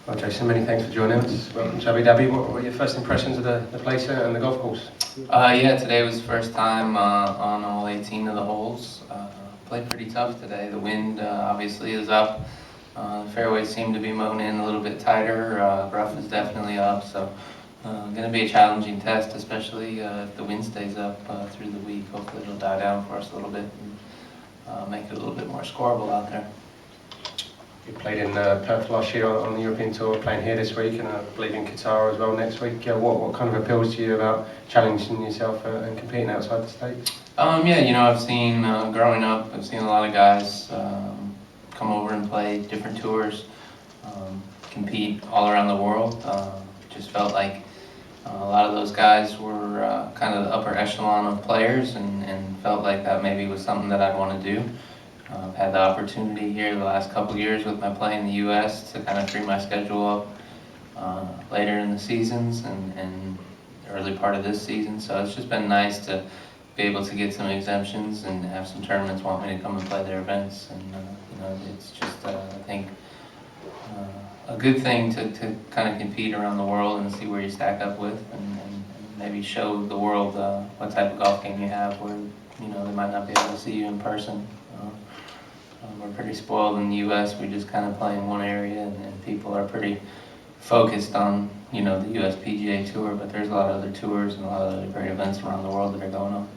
Well, Jason, many thanks for joining us. Welcome to Abu Dhabi. What were your first impressions of the place and the golf course? Yeah, today was the first time on all 18 of the holes. Played pretty tough today. The wind obviously is up. The fairways seem to be mown in a little bit tighter. Rough is definitely up, so going to be a challenging test, especially if the wind stays up through the week. Hopefully it'll die down for us a little bit and make it a little bit more scoreable out there. You played in Perth last year on the European Tour, playing here this week, and I believe in Qatar as well next week. What kind of appeals to you about challenging yourself and competing outside the States? Yeah, I've seen, growing up, I've seen a lot of guys come over and play different tours, compete all around the world. Just felt like a lot of those guys were kind of the upper echelon of players, and felt like that maybe was something that I'd want to do. I've had the opportunity here the last couple of years with my play in the U.S. to kind of free my schedule up later in the seasons and the early part of this season. So it's just been nice to be able to get some exemptions and have some tournaments want me to come and play their events. And it's just I think a good thing to kind of compete around the world and see where you stack up with, and maybe show the world what type of golf game you have, where they might not be able to see you in person. We're pretty spoiled in the U.S. We just kind of play in one area, and people are pretty focused on, the U.S. PGA Tour, but there's a lot of other tours and a lot of other great events around the world that are going on.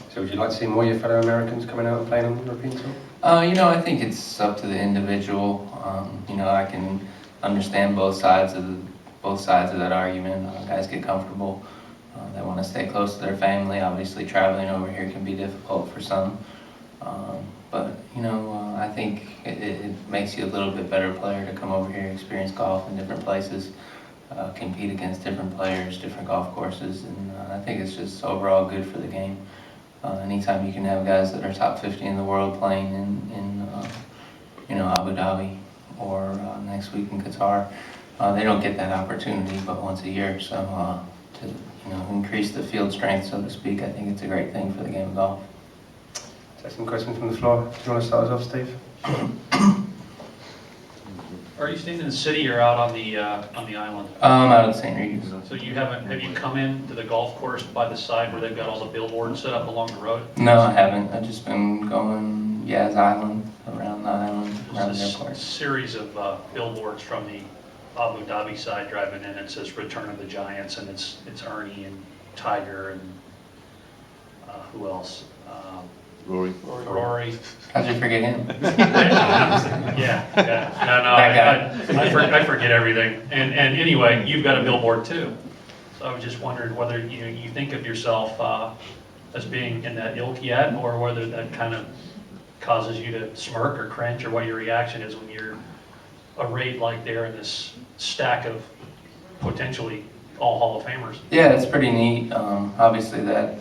So would you like to see more of your fellow Americans coming out and playing on the European Tour? I think it's up to the individual. I can understand both sides of that argument. Guys get comfortable. They want to stay close to their family. Obviously, traveling over here can be difficult for some. But I think it makes you a little bit better player to come over here, experience golf in different places, compete against different players, different golf courses, and I think it's just overall good for the game. Anytime you can have guys that are top 50 in the world playing in Abu Dhabi or next week in Qatar, they don't get that opportunity but once a year. So to increase the field strength, so to speak, I think it's a great thing for the game of golf. Take some questions from the floor. Do you want to start us off, Steve? Are you staying in the city or out on the island? I'm out of St. Regis. So have you come in to the golf course by the side where they've got all the billboards set up along the road? No, I haven't. I've just been going Yaz Island, around the island, around the There's airport. a series of billboards from the Abu Dhabi side driving in. It says "Return of the Giants," and it's Ernie and Tiger and who else? Rory. How'd you forget him? Yeah. No, I forget everything. And anyway, you've got a billboard too. So I was just wondering whether you think of yourself as being in that ilk yet, or whether that kind of causes you to smirk or cringe, or what your reaction is when you're arrayed like there in this stack of potentially all Hall of Famers. Yeah, it's pretty neat. Obviously that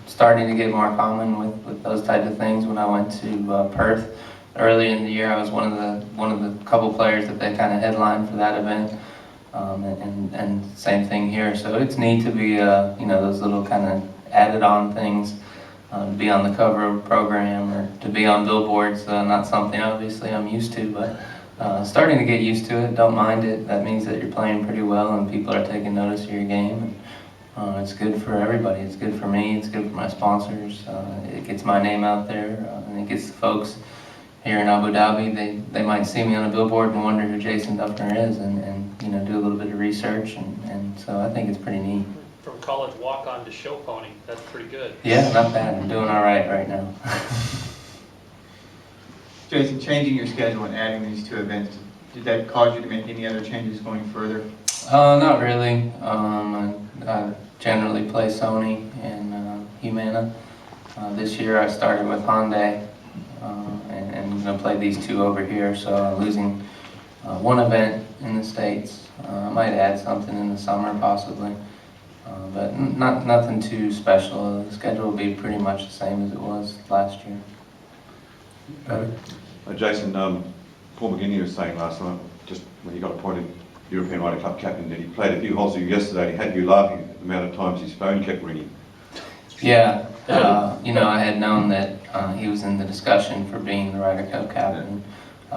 starting to get more common with those types of things. When I went to Perth early in the year, I was one of the couple players that they kind of headlined for that event, and same thing here. So it's neat to be those little kind of added on things, to be on the cover of a program or to be on billboards. Not something obviously I'm used to, but starting to get used to it. Don't mind it. That means that you're playing pretty well and people are taking notice of your game. It's good for everybody. It's good for me. It's good for my sponsors. It gets my name out there, and it gets the folks here in Abu Dhabi. They might see me on a billboard and wonder who Jason Dufner is, and do a little bit of research, and so I think it's pretty neat. From college walk-on to show pony, that's pretty good. Yeah, not bad. I'm doing all right now. Jason, changing your schedule and adding these two events, did that cause you to make any other changes going further? Not really. I generally play Sony and Humana. This year I started with Hyundai, and going to play these two over here, so I'm losing one event in the States. I might add something in the summer possibly, but nothing too special. The schedule will be pretty much the same as it was last year. Jason, Paul McGinney was saying last night, just when he got appointed European Ryder Cup captain, that he played a few holes with you yesterday. He had you laughing at the amount of times his phone kept ringing. Yeah, I had known that he was in the discussion for being the Ryder Cup captain.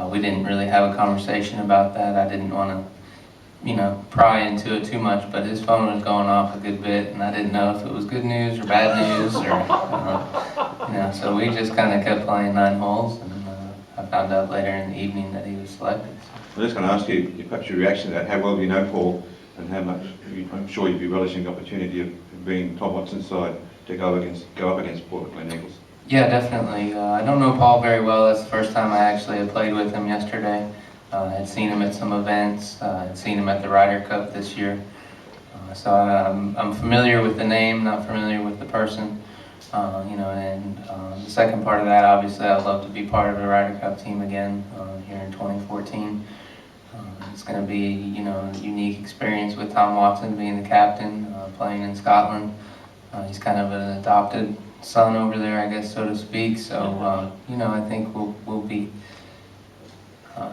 we didn't really have a conversation about that. I didn't want to, pry into it too much, but his phone was going off a good bit, and I didn't know if it was good news or bad news, or, so we just kind of kept playing 9 holes, and I found out later in the evening that he was selected. I'm just going to ask you, perhaps your reaction to that, how well do you know Paul, and how much, I'm sure you'd be relishing the opportunity of being Tom Watson's side to go up against Port Glen Eagles. Yeah, definitely. I don't know Paul very well. That's the first time I actually had played with him yesterday. I'd seen him at some events. I'd seen him at the Ryder Cup this year. So I'm familiar with the name, not familiar with the person. And the second part of that, obviously, I'd love to be part of the Ryder Cup team again here in 2014. It's going to be, a unique experience with Tom Watson being the captain, playing in Scotland. He's kind of an adopted son over there, I guess, so to speak. So, I think we'll be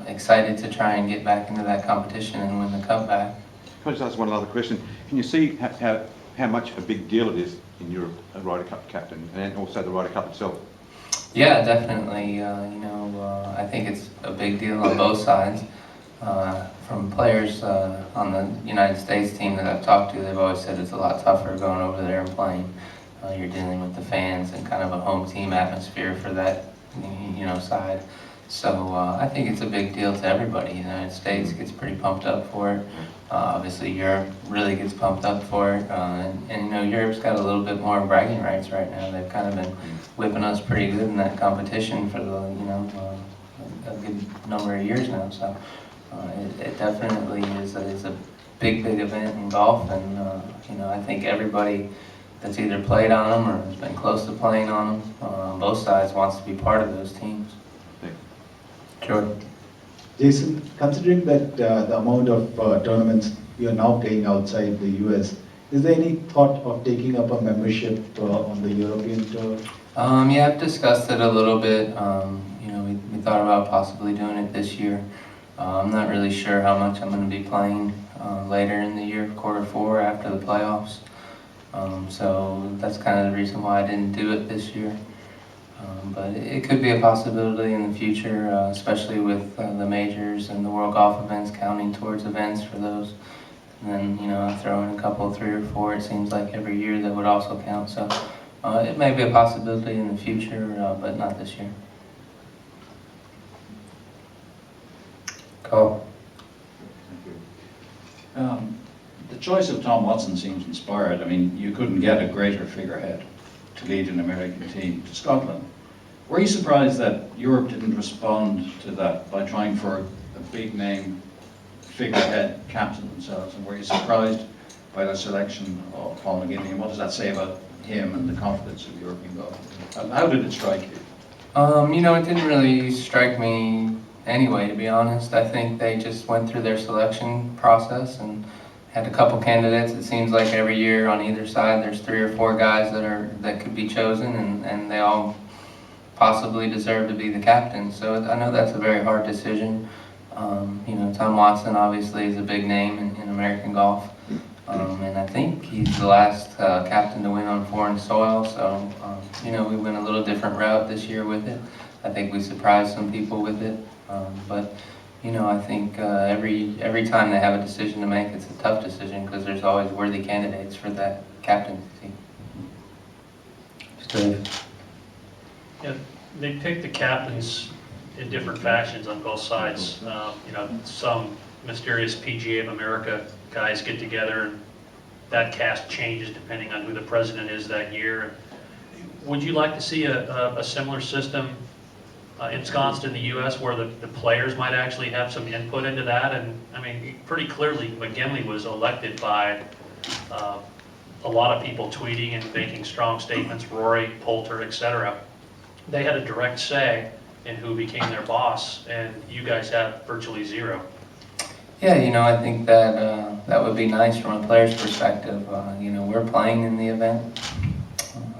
excited to try and get back into that competition and win the cup back. Can I just ask one other question? Can you see how much a big deal it is in Europe, a Ryder Cup captain, and also the Ryder Cup itself? Yeah, definitely. I think it's a big deal on both sides. From players on the United States team that I've talked to, they've always said it's a lot tougher going over there and playing. You're dealing with the fans and kind of a home team atmosphere for that, side. So I think it's a big deal to everybody. The United States gets pretty pumped up for it. Obviously, Europe really gets pumped up for it. And Europe's got a little bit more bragging rights right now. They've kind of been whipping us pretty good in that competition for a good number of years now. So it definitely is a big event in golf. And, I think everybody that's either played on them or has been close to playing on them, both sides wants to be part of those teams. Sure. Jason, considering that the amount of tournaments you are now playing outside the US, is there any thought of taking up a membership on the European Tour? Yeah, I've discussed it a little bit. We thought about possibly doing it this year. I'm not really sure how much I'm going to be playing later in the year, Q4 after the playoffs. So that's kind of the reason why I didn't do it this year. But it could be a possibility in the future, especially with the majors and the World Golf events counting towards events for those. And then, throw in a couple, 3 or 4, it seems like every year that would also count. So it may be a possibility in the future, but not this year. Carl? The choice of Tom Watson seems inspired. I mean, you couldn't get a greater figurehead to lead an American team to Scotland. Were you surprised that Europe didn't respond to that by trying for a big name figurehead captain themselves? And were you surprised by the selection of Paul McGinley? And what does that say about him and the confidence of European golf? How did it strike you? It didn't really strike me anyway, to be honest. I think they just went through their selection process and had a couple candidates. It seems like every year on either side there's 3 or 4 guys that could be chosen, and they all possibly deserve to be the captain. So I know that's a very hard decision. Tom Watson obviously is a big name in American golf. And I think he's the last captain to win on foreign soil. So, we went a little different route this year with it. I think we surprised some people with it. But I think every time they have a decision to make, it's a tough decision because there's always worthy candidates for that captaincy. Steve? Yeah, they pick the captains in different fashions on both sides. Some mysterious PGA of America guys get together and that cast changes depending on who the president is that year. Would you like to see a similar system ensconced in the U.S. where the players might actually have some input into that? And I mean, pretty clearly McGinley was elected by a lot of people tweeting and making strong statements, Rory, Poulter, etc. They had a direct say in who became their boss, and you guys have virtually zero. Yeah, I think that would be nice from a player's perspective. We're playing in the event.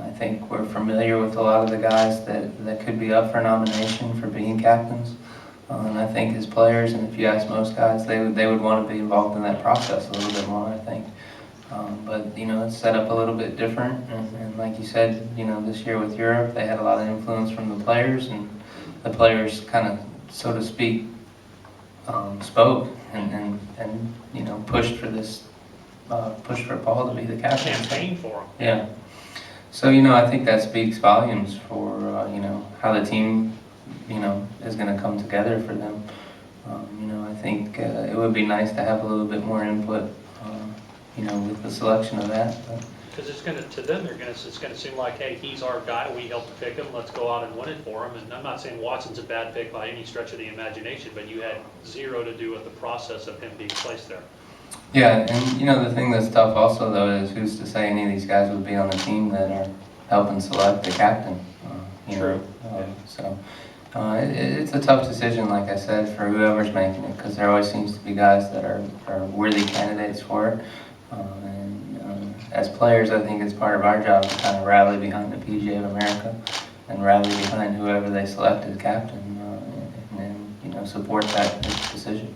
I think we're familiar with a lot of the guys that could be up for nomination for being captains. And I think as players, and if you ask most guys, they would want to be involved in that process a little bit more, I think. But it's set up a little bit different. And like you said, this year with Europe, they had a lot of influence from the players, and the players kind of so to speak, spoke and you know, pushed for this, pushed for Paul to be the captain. Campaign for him. Yeah. So, you know, I think that speaks volumes for, you know, how the team, you know, is going to come together for them. You know, I think it would be nice to have a little bit more input, you know, with the selection of that. But. Because it's gonna, to them, it's gonna seem like, hey, he's our guy, we helped pick him, let's go out and win it for him. And I'm not saying Watson's a bad pick by any stretch of the imagination, but you had zero to do with the process of him being placed there. Yeah, and you know, the thing that's tough also though is who's to say any of these guys would be on the team that are helping select the captain. You True. know, so it's a tough decision, like I said, for whoever's making it, because there always seems to be guys that are worthy candidates for it. As players, I think it's part of our job to kind of rally behind the PGA of America and rally behind whoever they select as captain, and you know, support that decision.